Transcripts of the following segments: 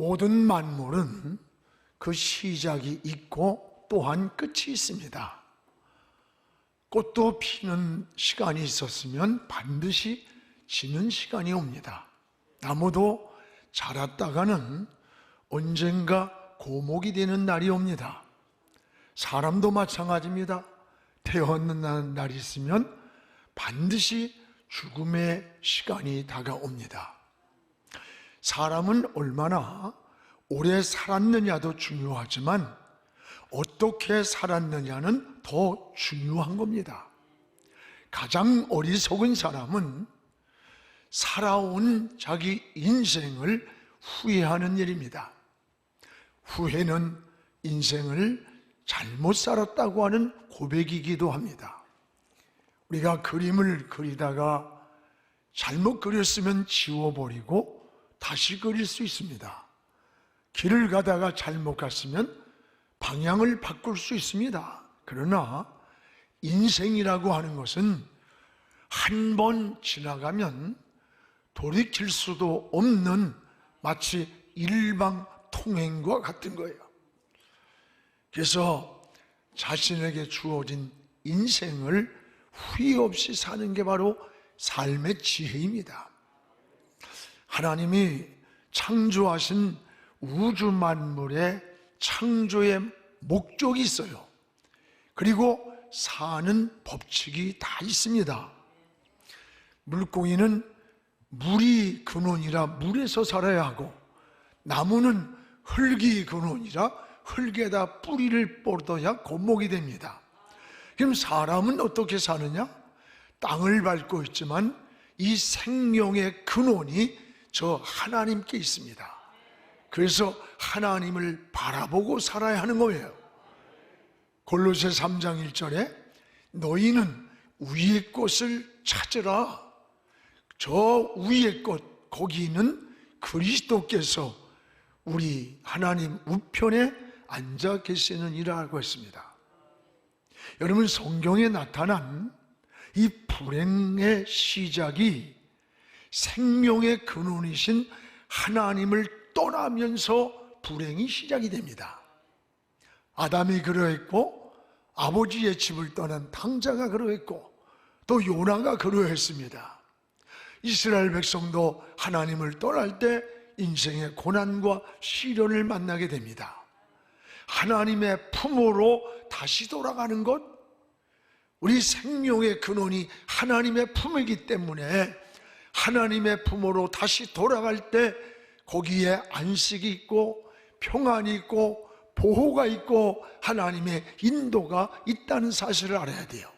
모든 만물은 그 시작이 있고 또한 끝이 있습니다. 꽃도 피는 시간이 있었으면 반드시 지는 시간이 옵니다. 나무도 자랐다가는 언젠가 고목이 되는 날이 옵니다. 사람도 마찬가지입니다. 태어나는 날이 있으면 반드시 죽음의 시간이 다가옵니다. 사람은 얼마나 오래 살았느냐도 중요하지만 어떻게 살았느냐는 더 중요한 겁니다. 가장 어리석은 사람은 살아온 자기 인생을 후회하는 일입니다. 후회는 인생을 잘못 살았다고 하는 고백이기도 합니다. 우리가 그림을 그리다가 잘못 그렸으면 지워버리고 다시 그릴 수 있습니다. 길을 가다가 잘못 갔으면 방향을 바꿀 수 있습니다. 그러나 인생이라고 하는 것은 한 번 지나가면 돌이킬 수도 없는 마치 일방통행과 같은 거예요. 그래서 자신에게 주어진 인생을 후회 없이 사는 게 바로 삶의 지혜입니다. 하나님이 창조하신 우주 만물의 창조의 목적이 있어요. 그리고 사는 법칙이 다 있습니다. 물고기는 물이 근원이라 물에서 살아야 하고, 나무는 흙이 근원이라 흙에다 뿌리를 뻗어야 고목이 됩니다. 그럼 사람은 어떻게 사느냐? 땅을 밟고 있지만 이 생명의 근원이 저 하나님께 있습니다. 그래서 하나님을 바라보고 살아야 하는 거예요. 골로새 3장 1절에 너희는 위의 것을 찾으라. 저 위의 것, 거기는 그리스도께서 우리 하나님 우편에 앉아 계시느니라고 했습니다. 여러분, 성경에 나타난 이 불행의 시작이 생명의 근원이신 하나님을 떠나면서 불행이 시작이 됩니다. 아담이 그러했고, 아버지의 집을 떠난 탕자가 그러했고, 또 요나가 그러했습니다. 이스라엘 백성도 하나님을 떠날 때 인생의 고난과 시련을 만나게 됩니다. 하나님의 품으로 다시 돌아가는 것, 우리 생명의 근원이 하나님의 품이기 때문에 하나님의 품으로 다시 돌아갈 때 거기에 안식이 있고 평안이 있고 보호가 있고 하나님의 인도가 있다는 사실을 알아야 돼요.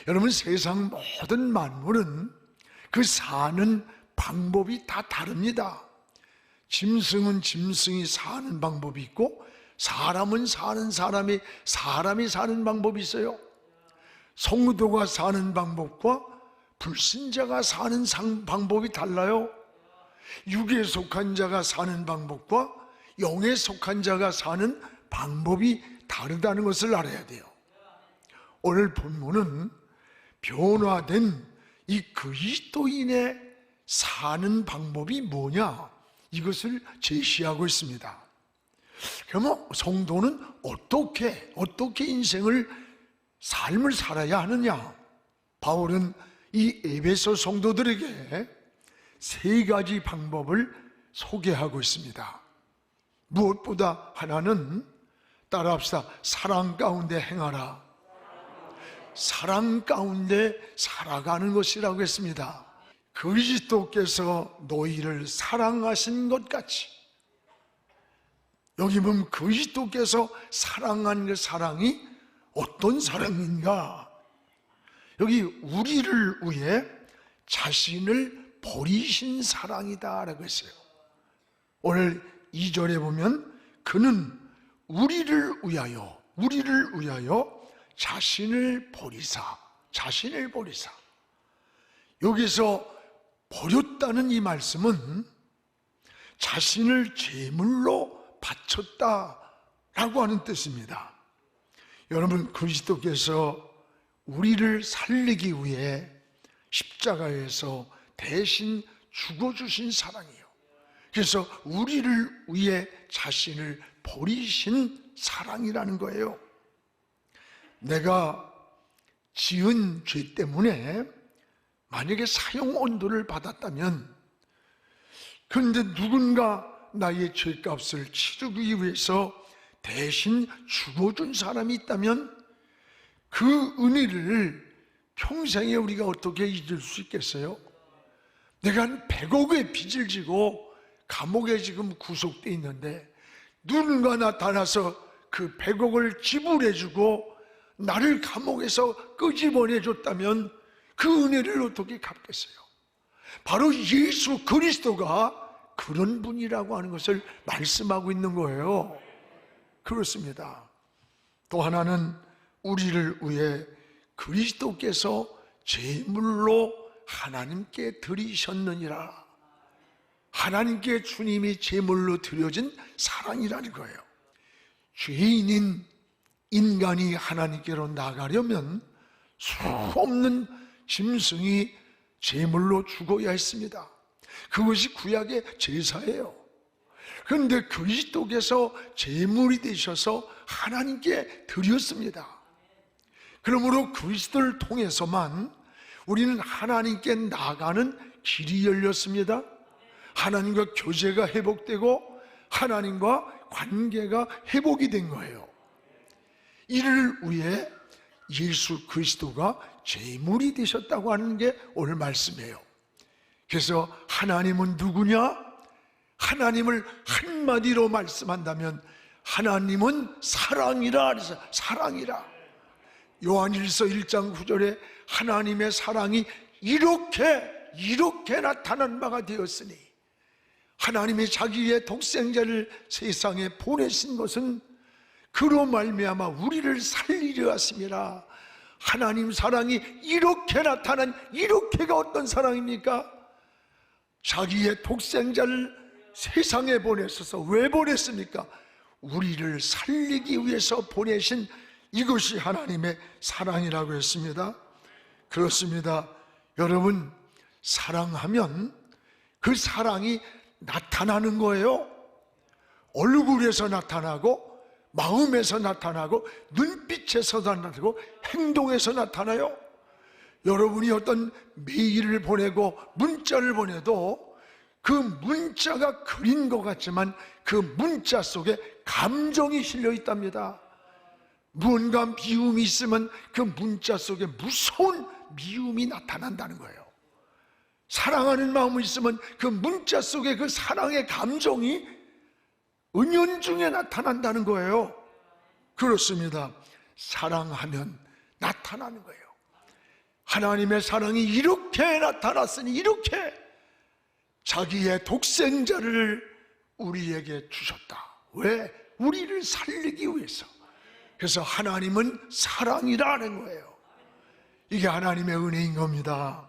여러분, 세상 모든 만물은 그 사는 방법이 다 다릅니다. 짐승은 짐승이 사는 방법이 있고, 사람은 사람이 사는 방법이 있어요. 성도가 사는 방법과 불신자가 사는 방법이 달라요. 육에 속한 자가 사는 방법과 영에 속한 자가 사는 방법이 다르다는 것을 알아야 돼요. 오늘 본문은 변화된 이 그리스도인의 사는 방법이 뭐냐, 이것을 제시하고 있습니다. 그러면 성도는 어떻게 삶을 살아야 하느냐? 바울은 이 에베소 성도들에게 세 가지 방법을 소개하고 있습니다. 무엇보다 하나는, 따라합시다. 사랑 가운데 행하라. 사랑 가운데 살아가는 것이라고 했습니다. 그리스도께서 너희를 사랑하신 것 같이, 여기 보면 그리스도께서 사랑한 그 사랑이 어떤 사랑인가? 여기 우리를 위해 자신을 버리신 사랑이다라고 했어요. 오늘 2절에 보면 그는 우리를 위하여 자신을 버리사. 여기서 버렸다는 이 말씀은 자신을 제물로 바쳤다라고 하는 뜻입니다. 여러분, 그리스도께서 우리를 살리기 위해 십자가에서 대신 죽어주신 사랑이에요. 그래서 우리를 위해 자신을 버리신 사랑이라는 거예요. 내가 지은 죄 때문에 만약에 사형 언도를 받았다면, 그런데 누군가 나의 죄값을 치르기 위해서 대신 죽어준 사람이 있다면 그 은혜를 평생에 우리가 어떻게 잊을 수 있겠어요? 내가 한 100억의 빚을 지고 감옥에 지금 구속되어 있는데 누군가 나타나서 그 100억을 지불해주고 나를 감옥에서 끄집어내줬다면 그 은혜를 어떻게 갚겠어요? 바로 예수 그리스도가 그런 분이라고 하는 것을 말씀하고 있는 거예요. 그렇습니다. 또 하나는 우리를 위해 그리스도께서 제물로 하나님께 드리셨느니라. 하나님께 주님이 제물로 드려진 사랑이라는 거예요. 죄인인 인간이 하나님께로 나가려면 수없는 짐승이 제물로 죽어야 했습니다. 그것이 구약의 제사예요. 그런데 그리스도께서 제물이 되셔서 하나님께 드렸습니다. 그러므로 그리스도를 통해서만 우리는 하나님께 나가는 길이 열렸습니다. 하나님과 교제가 회복되고 하나님과 관계가 회복이 된 거예요. 이를 위해 예수 그리스도가 제물이 되셨다고 하는 게 오늘 말씀이에요. 그래서 하나님은 누구냐? 하나님을 한마디로 말씀한다면 하나님은 사랑이라. 그래서 사랑이라. 요한일서 1장 9절에 하나님의 사랑이 이렇게 나타난 바가 되었으니, 하나님이 자기의 독생자를 세상에 보내신 것은 그로 말미암아 우리를 살리려 하심이라. 하나님 사랑이 이렇게 나타난, 이렇게가 어떤 사랑입니까? 자기의 독생자를 세상에 보내셔서 왜 보냈습니까? 우리를 살리기 위해서 보내신, 이것이 하나님의 사랑이라고 했습니다. 그렇습니다. 여러분, 사랑하면 그 사랑이 나타나는 거예요. 얼굴에서 나타나고 마음에서 나타나고 눈빛에서 나타나고 행동에서 나타나요. 여러분이 어떤 메일을 보내고 문자를 보내도 그 문자가 그린 것 같지만 그 문자 속에 감정이 실려 있답니다. 무언가 미움이 있으면 그 문자 속에 무서운 미움이 나타난다는 거예요. 사랑하는 마음이 있으면 그 문자 속에 그 사랑의 감정이 은연중에 나타난다는 거예요. 그렇습니다. 사랑하면 나타나는 거예요. 하나님의 사랑이 이렇게 나타났으니, 이렇게 자기의 독생자를 우리에게 주셨다. 왜? 우리를 살리기 위해서. 그래서 하나님은 사랑이라는 거예요. 이게 하나님의 은혜인 겁니다.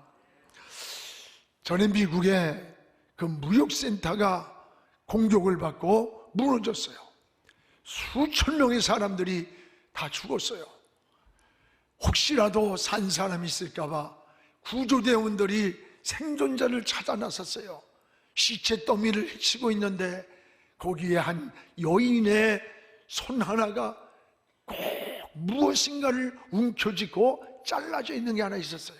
전에 미국에 그 무역센터가 공격을 받고 무너졌어요. 수천 명의 사람들이 다 죽었어요. 혹시라도 산 사람이 있을까봐 구조대원들이 생존자를 찾아 나섰어요. 시체 더미를 헤치고 있는데 거기에 한 여인의 손 하나가 꼭 무엇인가를 움켜쥐고 잘라져 있는 게 하나 있었어요.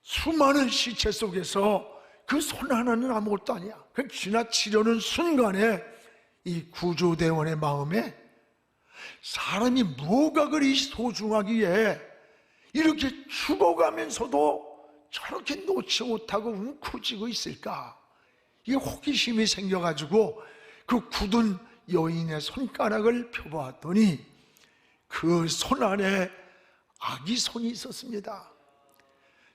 수많은 시체 속에서 그 손 하나는 아무것도 아니야. 그 지나치려는 순간에 이 구조대원의 마음에 사람이 뭐가 그리 소중하기에 이렇게 죽어가면서도 저렇게 놓지 못하고 움켜쥐고 있을까? 이 호기심이 생겨가지고 그 굳은 여인의 손가락을 펴보았더니 그 손 안에 아기 손이 있었습니다.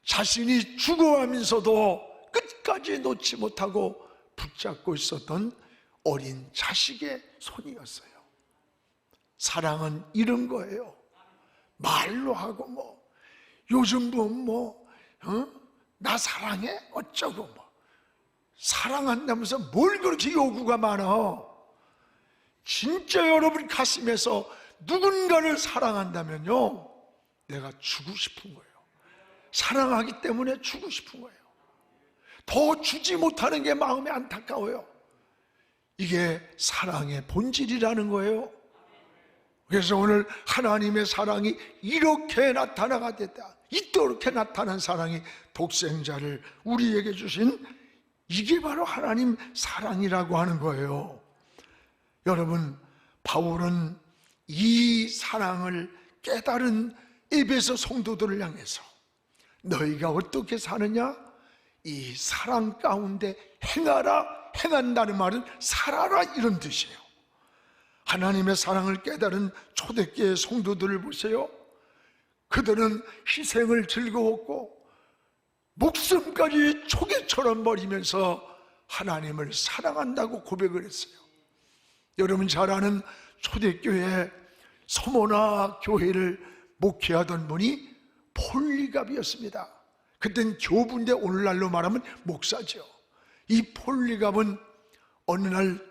자신이 죽어가면서도 끝까지 놓지 못하고 붙잡고 있었던 어린 자식의 손이었어요. 사랑은 이런 거예요. 말로 하고 요즘 나 사랑해? 어쩌고 사랑한다면서 뭘 그렇게 요구가 많아? 진짜 여러분 가슴에서 누군가를 사랑한다면요, 내가 주고 싶은 거예요. 사랑하기 때문에 주고 싶은 거예요. 더 주지 못하는 게 마음이 안타까워요. 이게 사랑의 본질이라는 거예요. 그래서 오늘 하나님의 사랑이 이렇게 나타나가 됐다, 이렇게 나타난 사랑이 독생자를 우리에게 주신, 이게 바로 하나님 사랑이라고 하는 거예요. 여러분, 바울은 이 사랑을 깨달은 에베소 성도들을 향해서 너희가 어떻게 사느냐? 이 사랑 가운데 행하라. 행한다는 말은 살아라, 이런 뜻이에요. 하나님의 사랑을 깨달은 초대교회 성도들을 보세요. 그들은 희생을 즐거웠고 목숨까지 초계처럼 버리면서 하나님을 사랑한다고 고백을 했어요. 여러분 잘 아는 초대교회 서모나 교회를 목회하던 분이 폴리갑이었습니다. 그땐 교부인데 오늘날로 말하면 목사죠. 이 폴리갑은 어느 날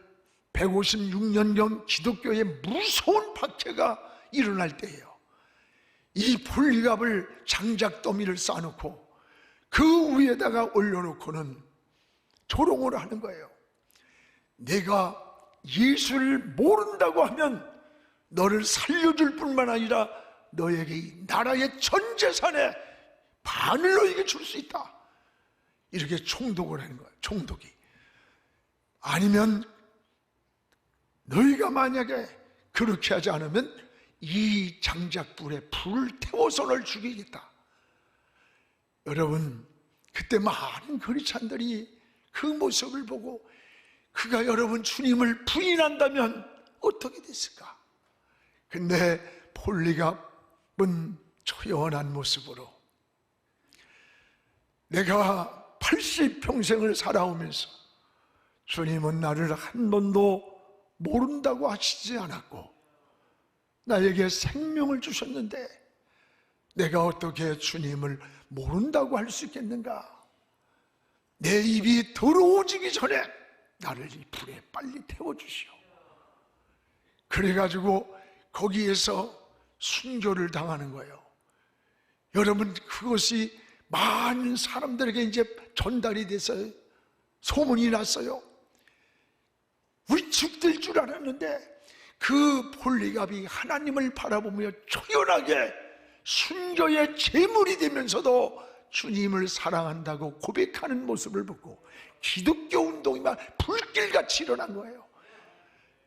156년경 기독교에 무서운 박해가 일어날 때예요. 이 폴리갑을 장작더미를 쌓아놓고 그 위에다가 올려놓고는 조롱을 하는 거예요. 내가 예수를 모른다고 하면 너를 살려줄 뿐만 아니라 너에게 이 나라의 전 재산의 반을 너에게 줄 수 있다, 이렇게 총독을 하는 거예요. 총독이. 아니면 너희가 만약에 그렇게 하지 않으면 이 장작불에 불을 태워서 널 죽이겠다. 여러분, 그때 많은 그리스도인들이 그 모습을 보고 그가 여러분 주님을 부인한다면 어떻게 됐을까? 근데 폴리갑은 초연한 모습으로 내가 80평생을 살아오면서 주님은 나를 한 번도 모른다고 하시지 않았고 나에게 생명을 주셨는데 내가 어떻게 주님을 모른다고 할 수 있겠는가? 내 입이 더러워지기 전에 나를 이 불에 빨리 태워주시오. 그래가지고 거기에서 순교를 당하는 거예요. 여러분, 그것이 많은 사람들에게 이제 전달이 돼서 소문이 났어요. 위축될 줄 알았는데 그 폴리갑이 하나님을 바라보며 초연하게 순교의 제물이 되면서도 주님을 사랑한다고 고백하는 모습을 보고 기독교 운동이 막 불길같이 일어난 거예요.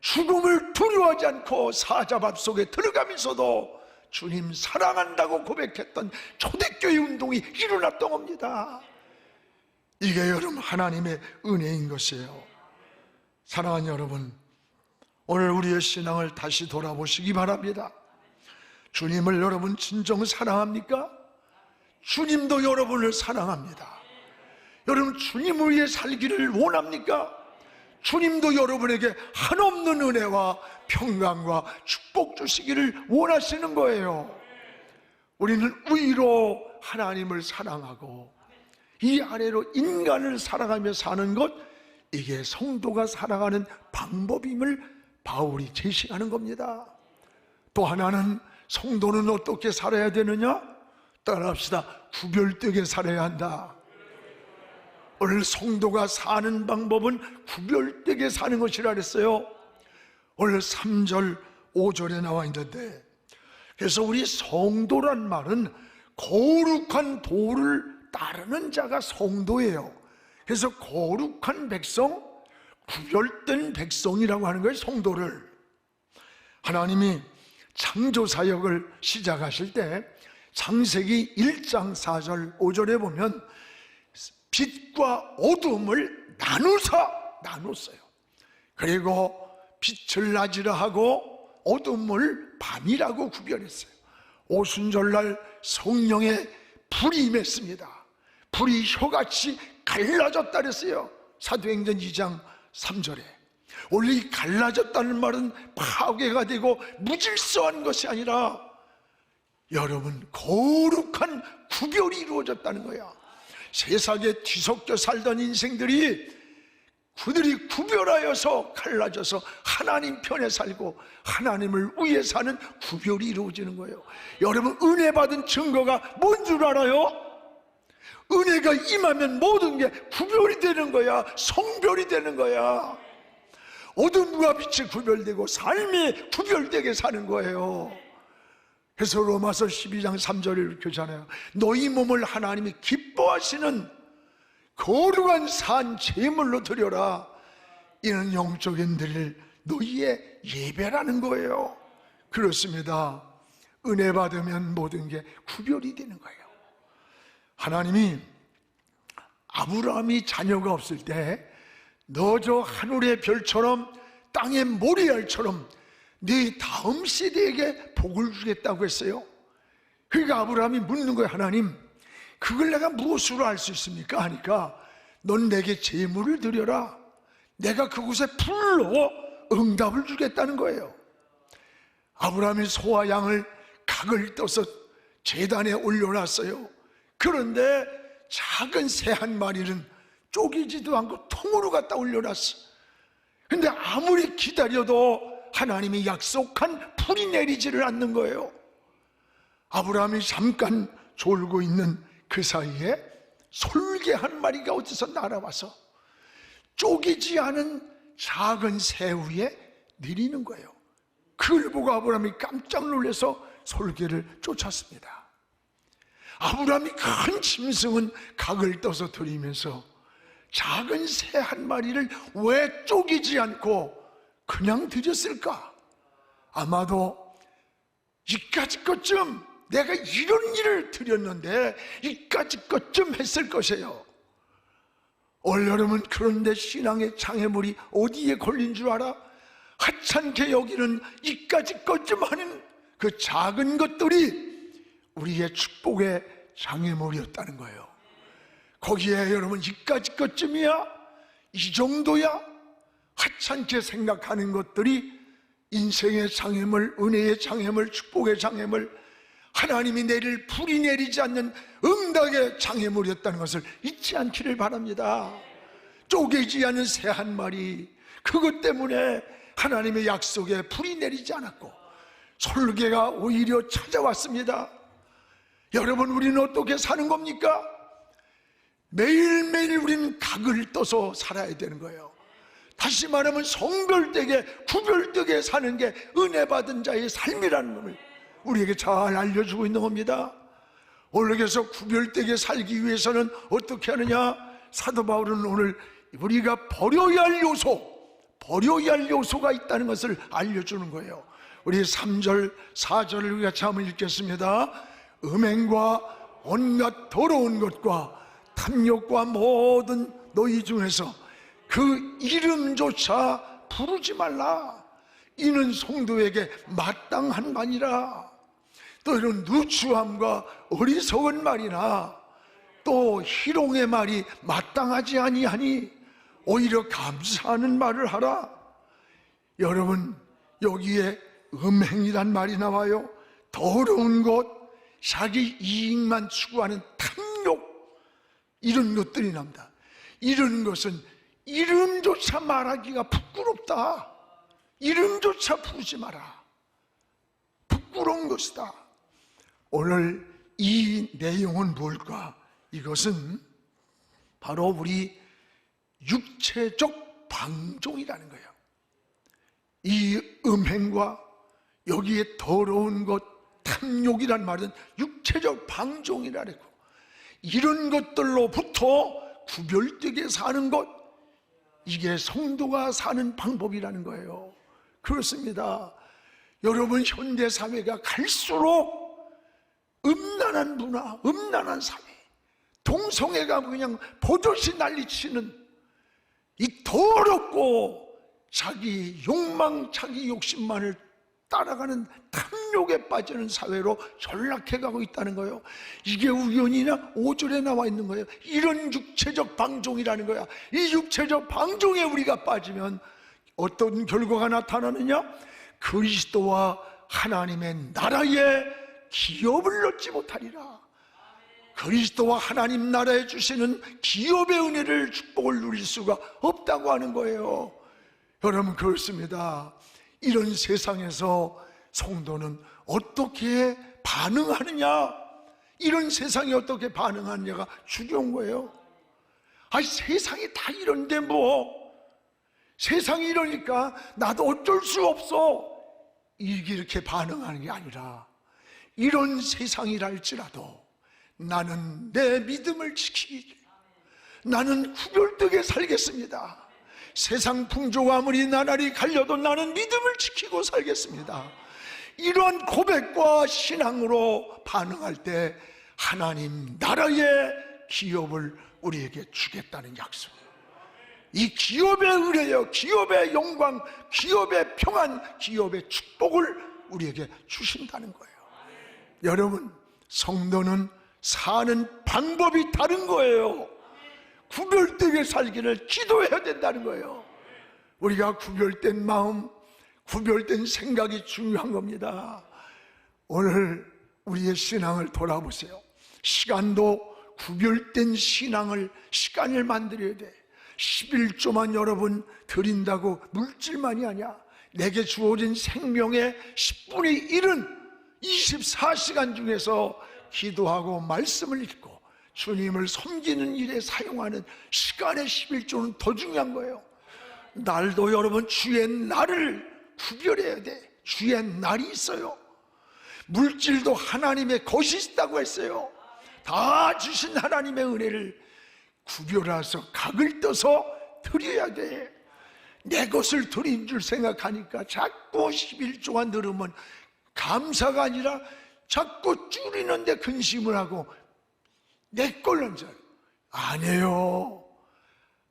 죽음을 두려워하지 않고 사자밥 속에 들어가면서도 주님 사랑한다고 고백했던 초대교회 운동이 일어났던 겁니다. 이게 여러분 하나님의 은혜인 것이에요. 사랑하는 여러분, 오늘 우리의 신앙을 다시 돌아보시기 바랍니다. 주님을 여러분 진정 사랑합니까? 주님도 여러분을 사랑합니다. 여러분 주님을 위해 살기를 원합니까? 주님도 여러분에게 한없는 은혜와 평강과 축복 주시기를 원하시는 거예요. 우리는 의로 하나님을 사랑하고 이 아래로 인간을 사랑하며 사는 것, 이게 성도가 살아가는 방법임을 바울이 제시하는 겁니다. 또 하나는 성도는 어떻게 살아야 되느냐? 따라합시다. 구별되게 살아야 한다. 오늘 성도가 사는 방법은 구별되게 사는 것이라 그랬어요. 오늘 3절 5절에 나와 있는데, 그래서 우리 성도란 말은 거룩한 도를 따르는 자가 성도예요. 그래서 거룩한 백성, 구별된 백성이라고 하는 거예요. 성도를 하나님이 창조사역을 시작하실 때 창세기 1장 4절 5절에 보면 빛과 어둠을 나눴어요. 그리고 빛을 낮이라 하고 어둠을 밤이라고 구별했어요. 오순절날 성령의 불이 임했습니다. 불이 혀같이 갈라졌다 그랬어요. 사도행전 2장 3절에. 원래 이 갈라졌다는 말은 파괴가 되고 무질서한 것이 아니라 여러분 거룩한 구별이 이루어졌다는 거야. 세상에 뒤섞여 살던 인생들이 그들이 구별하여서 갈라져서 하나님 편에 살고 하나님을 위해 사는 구별이 이루어지는 거예요. 여러분 은혜 받은 증거가 뭔 줄 알아요? 은혜가 임하면 모든 게 구별이 되는 거야. 성별이 되는 거야. 어둠과 빛이 구별되고 삶이 구별되게 사는 거예요. 그래서 로마서 12장 3절에 이렇게 하잖아요. 너희 몸을 하나님이 기뻐하시는 거룩한 산 제물로 드려라. 이는 영적인 드릴 너희의 예배라는 거예요. 그렇습니다. 은혜 받으면 모든 게 구별이 되는 거예요. 하나님이 아브라함이 자녀가 없을 때 너 저 하늘의 별처럼 땅의 모래알처럼 네 다음 세대에게 복을 주겠다고 했어요. 그러니까 아브라함이 묻는 거예요. 하나님, 그걸 내가 무엇으로 알 수 있습니까? 하니까 넌 내게 제물을 드려라. 내가 그곳에 불로 응답을 주겠다는 거예요. 아브라함이 소와 양을 각을 떠서 제단에 올려놨어요. 그런데 작은 새 한 마리는 쪼개지도 않고 통으로 갖다 올려놨어. 근데 아무리 기다려도 하나님이 약속한 불이 내리지를 않는 거예요. 아브라함이 잠깐 졸고 있는 그 사이에 솔개 한 마리가 어디서 날아와서 쪼개지 않은 작은 새 위에 내리는 거예요. 그걸 보고 아브라함이 깜짝 놀라서 솔개를 쫓았습니다. 아브라함이 큰 짐승은 각을 떠서 들이면서 작은 새 한 마리를 왜 쪼개지 않고 그냥 드렸을까? 아마도 이까짓 것쯤 내가 이런 일을 드렸는데 이까짓 것쯤 했을 것이에요. 올여름은 그런데 신앙의 장애물이 어디에 걸린 줄 알아? 하찮게 여기는 이까짓 것쯤 하는 그 작은 것들이 우리의 축복의 장애물이었다는 거예요. 거기에 여러분 이까짓 것쯤이야? 이 정도야? 하찮게 생각하는 것들이 인생의 장애물, 은혜의 장애물, 축복의 장애물, 하나님이 내릴 불이 내리지 않는 응답의 장애물이었다는 것을 잊지 않기를 바랍니다. 쪼개지 않은 새 한 마리, 그것 때문에 하나님의 약속에 불이 내리지 않았고 솔개가 오히려 찾아왔습니다. 여러분, 우리는 어떻게 사는 겁니까? 매일매일 우리는 각을 떠서 살아야 되는 거예요. 다시 말하면 성별되게 구별되게 사는 게 은혜 받은 자의 삶이라는 것을 우리에게 잘 알려주고 있는 겁니다. 오늘 그래서 구별되게 살기 위해서는 어떻게 하느냐? 사도 바울은 오늘 우리가 버려야 할 요소가 있다는 것을 알려주는 거예요. 우리 3절 4절을 같이 한번 읽겠습니다. 음행과 온갖 더러운 것과 탐욕과 모든 너희 중에서 그 이름조차 부르지 말라. 이는 성도에게 마땅한 말이라. 또 이런 누추함과 어리석은 말이나 또 희롱의 말이 마땅하지 아니하니 오히려 감사하는 말을 하라. 여러분, 여기에 음행이란 말이 나와요. 더러운 것, 자기 이익만 추구하는 탐욕, 이런 것들이 납니다. 이런 것은 이름조차 말하기가 부끄럽다. 이름조차 부르지 마라. 부끄러운 것이다. 오늘 이 내용은 뭘까? 이것은 바로 우리 육체적 방종이라는 거예요. 이 음행과 여기에 더러운 것, 탐욕이란 말은 육체적 방종이라고, 이런 것들로부터 구별되게 사는 것, 이게 성도가 사는 방법이라는 거예요. 그렇습니다. 여러분, 현대사회가 갈수록 음란한 문화, 음란한 사회, 동성애가 그냥 버젓이 난리치는 이 더럽고 자기 욕망, 자기 욕심만을 따라가는 탐욕에 빠지는 사회로 전락해가고 있다는 거예요. 이게 우연이나 5절에 나와 있는 거예요. 이런 육체적 방종이라는 거야. 이 육체적 방종에 우리가 빠지면 어떤 결과가 나타나느냐? 그리스도와 하나님의 나라에 기업을 얻지 못하리라. 그리스도와 하나님 나라에 주시는 기업의 은혜를, 축복을 누릴 수가 없다고 하는 거예요. 여러분, 그렇습니다. 이런 세상에서 성도는 어떻게 반응하느냐? 이런 세상이 어떻게 반응하느냐가 중요한 거예요. 아니, 세상이 다 이런데 뭐, 세상이 이러니까 나도 어쩔 수 없어, 이렇게 반응하는 게 아니라, 이런 세상이랄지라도 나는 내 믿음을 지키기, 나는 구별되게 살겠습니다. 세상 풍조가 아무리 나날이 갈려도 나는 믿음을 지키고 살겠습니다. 이런 고백과 신앙으로 반응할 때 하나님 나라의 기업을 우리에게 주겠다는 약속, 이 기업의 은혜요, 기업의 영광, 기업의 평안, 기업의 축복을 우리에게 주신다는 거예요. 여러분, 성도는 사는 방법이 다른 거예요. 구별되게 살기를 기도해야 된다는 거예요. 우리가 구별된 마음, 구별된 생각이 중요한 겁니다. 오늘 우리의 신앙을 돌아보세요. 시간도 구별된 시간을 만들어야 돼. 11조만 여러분 드린다고 물질만이 아니야. 내게 주어진 생명의 10분의 1은 24시간 중에서 기도하고 말씀을 읽고 주님을 섬기는 일에 사용하는 시간의 11조는 더 중요한 거예요. 날도 여러분 주의 날을 구별해야 돼. 주의 날이 있어요. 물질도 하나님의 것이 있다고 했어요. 다 주신 하나님의 은혜를 구별해서 각을 떠서 드려야 돼. 내 것을 드린 줄 생각하니까 자꾸 11조가 늘으면 감사가 아니라 자꾸 줄이는데 근심을 하고 내 걸로 줄 아니에요.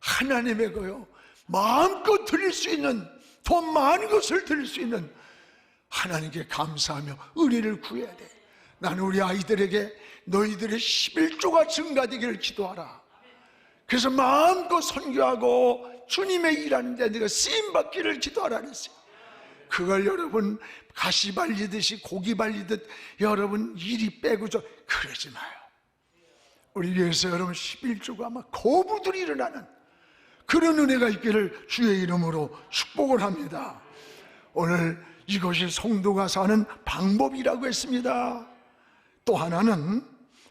하나님의 거요. 마음껏 드릴 수 있는, 더 많은 것을 드릴 수 있는 하나님께 감사하며 은혜를 구해야 돼. 나는 우리 아이들에게 너희들의 11조가 증가되기를 기도하라. 그래서 마음껏 선교하고 주님의 일하는데 네가 쓰임받기를 기도하라 그랬어요. 그걸 여러분 가시 발리듯이 고기 발리듯 여러분 이리 빼고 저 그러지 마요. 우리 교회에서 여러분 11조가 아마 거부들이 일어나는 그런 은혜가 있기를 주의 이름으로 축복을 합니다. 오늘 이것이 성도가 사는 방법이라고 했습니다. 또 하나는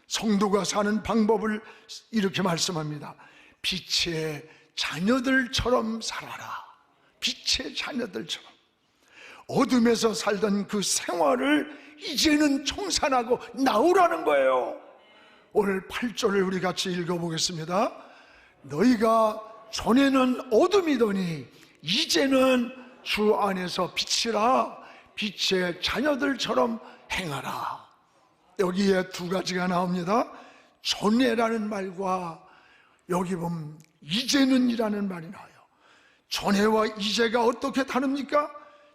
성도가 사는 방법을 이렇게 말씀합니다. 빛의 자녀들처럼 살아라. 빛의 자녀들처럼. 어둠에서 살던 그 생활을 이제는 청산하고 나오라는 거예요. 오늘 8절을 우리 같이 읽어보겠습니다. 너희가 전에는 어둠이더니 이제는 주 안에서 빛이라. 빛의 자녀들처럼 행하라. 여기에 두 가지가 나옵니다. 전에라는 말과 여기 보면 이제는 이라는 말이 나와요. 전에와 이제가 어떻게 다릅니까?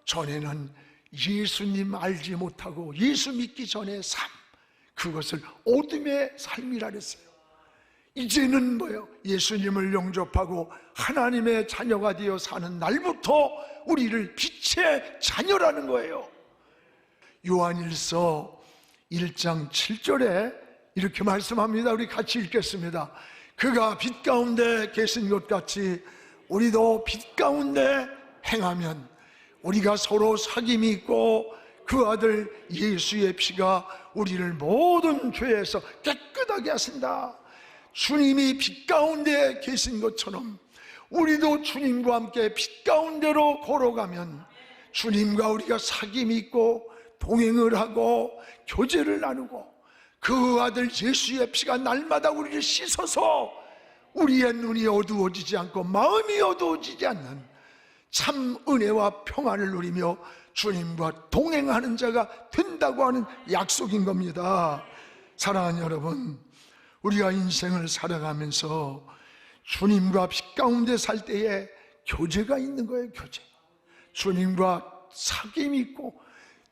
전에는 예수님 알지 못하고 예수 믿기 전의 삶, 그것을 어둠의 삶이라 그랬어요. 이제는 뭐예요? 예수님을 영접하고 하나님의 자녀가 되어 사는 날부터 우리를 빛의 자녀라는 거예요. 요한일서 1장 7절에 이렇게 말씀합니다. 우리 같이 읽겠습니다. 그가 빛 가운데 계신 것 같이 우리도 빛 가운데 행하면 우리가 서로 사귐이 있고 그 아들 예수의 피가 우리를 모든 죄에서 깨끗하게 하신다. 주님이 빛 가운데 계신 것처럼 우리도 주님과 함께 빛 가운데로 걸어가면 주님과 우리가 사귐이 있고 동행을 하고 교제를 나누고 그 아들 예수의 피가 날마다 우리를 씻어서 우리의 눈이 어두워지지 않고 마음이 어두워지지 않는 참 은혜와 평안을 누리며 주님과 동행하는 자가 된다고 하는 약속인 겁니다. 사랑하는 여러분, 우리가 인생을 살아가면서 주님과 빛 가운데 살 때에 교제가 있는 거예요. 교제. 주님과 사귐이 있고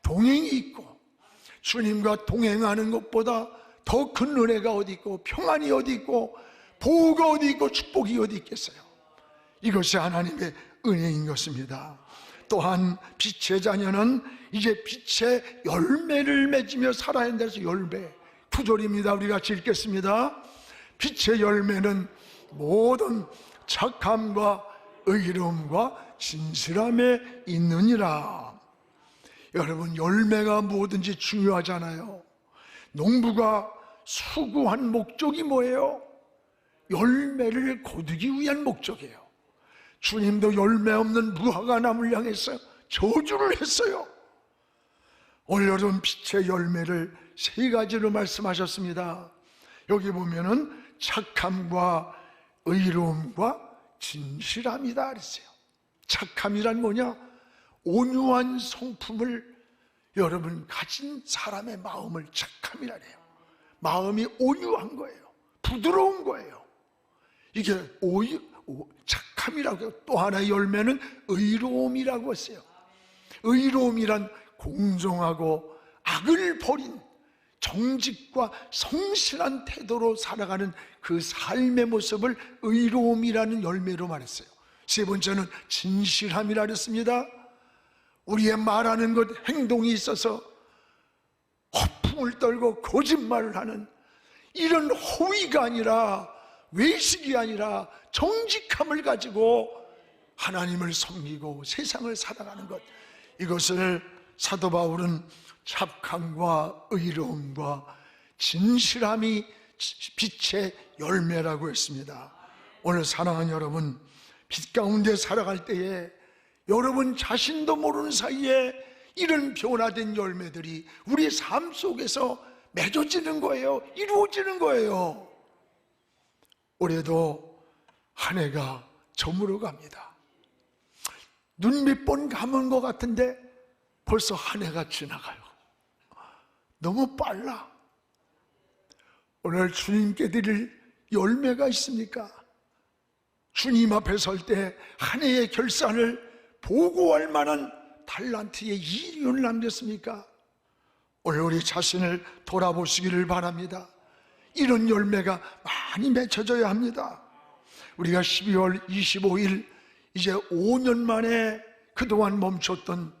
동행이 있고, 주님과 동행하는 것보다 더 큰 은혜가 어디 있고 평안이 어디 있고 보호가 어디 있고 축복이 어디 있겠어요. 이것이 하나님의 은혜인 것입니다. 또한 빛의 자녀는 이제 빛의 열매를 맺으며 살아야 한다 해서 열매 9절입니다. 우리 같이 읽겠습니다. 빛의 열매는 모든 착함과 의로움과 진실함에 있느니라. 여러분, 열매가 뭐든지 중요하잖아요. 농부가 수고한 목적이 뭐예요? 열매를 거두기 위한 목적이에요. 주님도 열매 없는 무화과 나무를 향해서 저주를 했어요. 올여름 빛의 열매를 세 가지로 말씀하셨습니다. 여기 보면은 착함과 의로움과 진실함이다 그랬어요. 착함이란 뭐냐? 온유한 성품을 여러분 가진 사람의 마음을 착함이라 해요. 마음이 온유한 거예요. 부드러운 거예요. 이게 착함이라고 해요. 또 하나의 열매는 의로움이라고 했어요. 의로움이란 공정하고 악을 버린 정직과 성실한 태도로 살아가는 그 삶의 모습을 의로움이라는 열매로 말했어요. 세 번째는 진실함이라 그랬습니다. 우리의 말하는 것, 행동이 있어서 허풍을 떨고 거짓말을 하는 이런 허위가 아니라, 외식이 아니라 정직함을 가지고 하나님을 섬기고 세상을 살아가는 것, 이것을 사도 바울은 착함과 의로움과 진실함이 빛의 열매라고 했습니다. 오늘 사랑하는 여러분, 빛 가운데 살아갈 때에 여러분 자신도 모르는 사이에 이런 변화된 열매들이 우리 삶 속에서 맺어지는 거예요. 이루어지는 거예요. 올해도 한 해가 저물어 갑니다. 눈 몇 번 감은 것 같은데 벌써 한 해가 지나가요. 너무 빨라. 오늘 주님께 드릴 열매가 있습니까? 주님 앞에 설 때 한 해의 결산을 보고할 만한 달란트의 이윤을 남겼습니까? 오늘 우리 자신을 돌아보시기를 바랍니다. 이런 열매가 많이 맺혀져야 합니다. 우리가 12월 25일 이제 5년 만에 그동안 멈췄던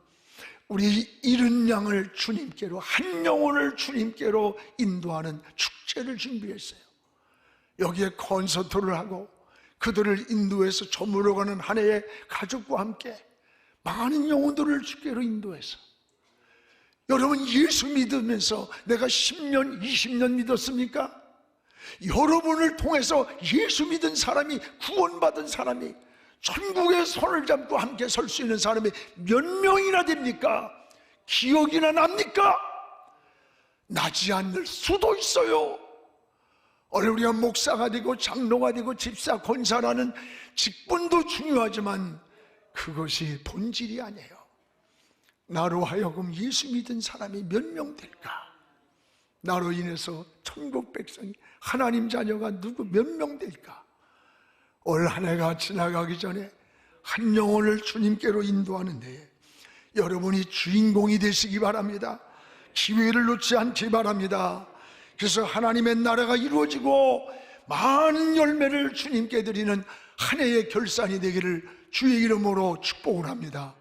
우리 잃은 양을 주님께로, 한 영혼을 주님께로 인도하는 축제를 준비했어요. 여기에 콘서트를 하고 그들을 인도해서 저물어가는 한 해의 가족과 함께 많은 영혼들을 주께로 인도해서, 여러분 예수 믿으면서 내가 10년, 20년 믿었습니까? 여러분을 통해서 예수 믿은 사람이, 구원받은 사람이, 천국의 손을 잡고 함께 설 수 있는 사람이 몇 명이나 됩니까? 기억이나 납니까? 나지 않을 수도 있어요. 오늘 우리가 목사가 되고 장로가 되고 집사, 권사라는 직분도 중요하지만 그것이 본질이 아니에요. 나로 하여금 예수 믿은 사람이 몇 명 될까? 나로 인해서 천국 백성이, 하나님 자녀가 누구 몇 명 될까? 올 한 해가 지나가기 전에 한 영혼을 주님께로 인도하는데 여러분이 주인공이 되시기 바랍니다. 기회를 놓지 않기 바랍니다. 그래서 하나님의 나라가 이루어지고 많은 열매를 주님께 드리는 한 해의 결산이 되기를 주의 이름으로 축복을 합니다.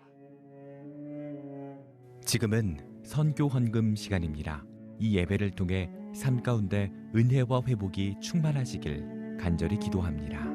지금은 선교 헌금 시간입니다. 이 예배를 통해 삶 가운데 은혜와 회복이 충만하시길 간절히 기도합니다.